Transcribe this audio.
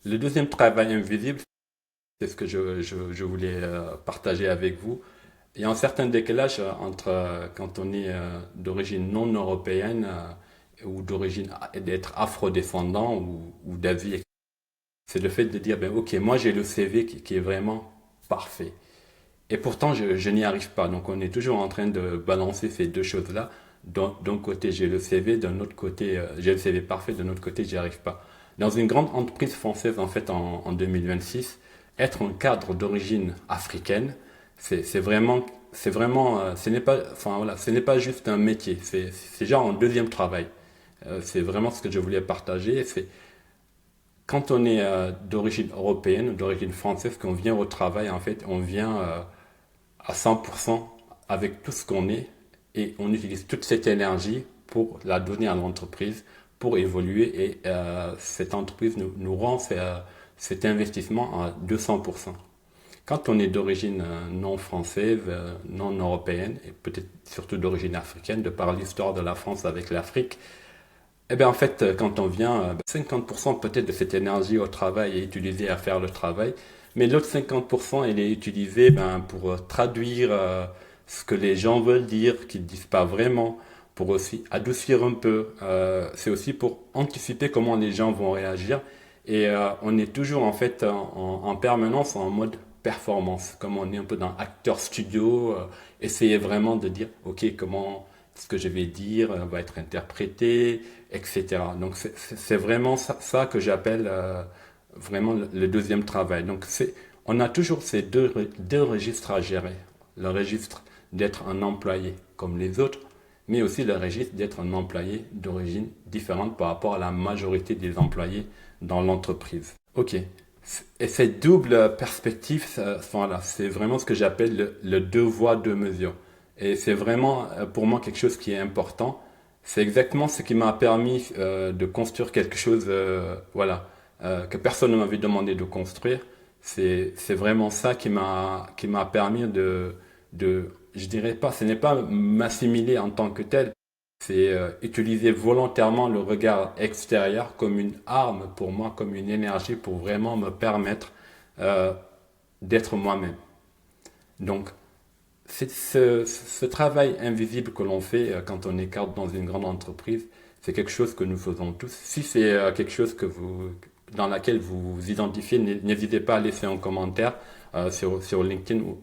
Le deuxième travail invisible, c'est ce que je voulais partager avec vous. Il y a un certain décalage entre quand on est d'origine non européenne ou d'être afro-descendant ou d'Asie. C'est le fait de dire, ben, ok, moi j'ai le CV qui est vraiment parfait. Et pourtant, je n'y arrive pas. Donc on est toujours en train de balancer ces deux choses-là. D'un côté, j'ai le CV, d'un autre côté, j'ai le CV parfait, d'un autre côté, j'y arrive pas. Dans une grande entreprise française, en fait, en 2026, être un cadre d'origine africaine, c'est vraiment, ce n'est pas, enfin voilà, ce n'est pas juste un métier, c'est genre un deuxième travail. C'est vraiment ce que je voulais partager. C'est quand on est d'origine européenne, d'origine française, qu'on vient au travail, en fait, on vient à 100% avec tout ce qu'on est et on utilise toute cette énergie pour la donner à l'entreprise, pour évoluer et cette entreprise nous rend cet investissement à 200%. Quand on est d'origine non française, non européenne et peut-être surtout d'origine africaine, de par l'histoire de la France avec l'Afrique, eh bien, en fait, quand on vient, 50% peut-être de cette énergie au travail est utilisée à faire le travail, mais l'autre 50%, elle est utilisée ben, pour traduire ce que les gens veulent dire, qu'ils ne disent pas vraiment, pour aussi adoucir un peu. C'est aussi pour anticiper comment les gens vont réagir. Et on est toujours en fait en permanence en mode performance, comme on est un peu dans acteur studio, essayer vraiment de dire, ok, comment ce que je vais dire va être interprété, etc. Donc c'est vraiment ça que j'appelle vraiment le deuxième travail. Donc on a toujours ces deux registres à gérer. Le registre d'être un employé comme les autres, mais aussi le registre d'être un employé d'origine différente par rapport à la majorité des employés dans l'entreprise. Ok. Et cette double perspective, voilà, c'est vraiment ce que j'appelle le deux voies, deux mesures. Et c'est vraiment pour moi quelque chose qui est important. C'est exactement ce qui m'a permis de construire quelque chose, voilà, que personne ne m'avait demandé de construire. C'est vraiment ça qui m'a permis je dirais pas, ce n'est pas m'assimiler en tant que tel, c'est utiliser volontairement le regard extérieur comme une arme pour moi, comme une énergie pour vraiment me permettre euh, d'être moi-même. Donc, c'est ce travail invisible que l'on fait quand on est cadre dans une grande entreprise, c'est quelque chose que nous faisons tous. Si c'est quelque chose dans laquelle vous vous identifiez, n'hésitez pas à laisser un commentaire sur LinkedIn ou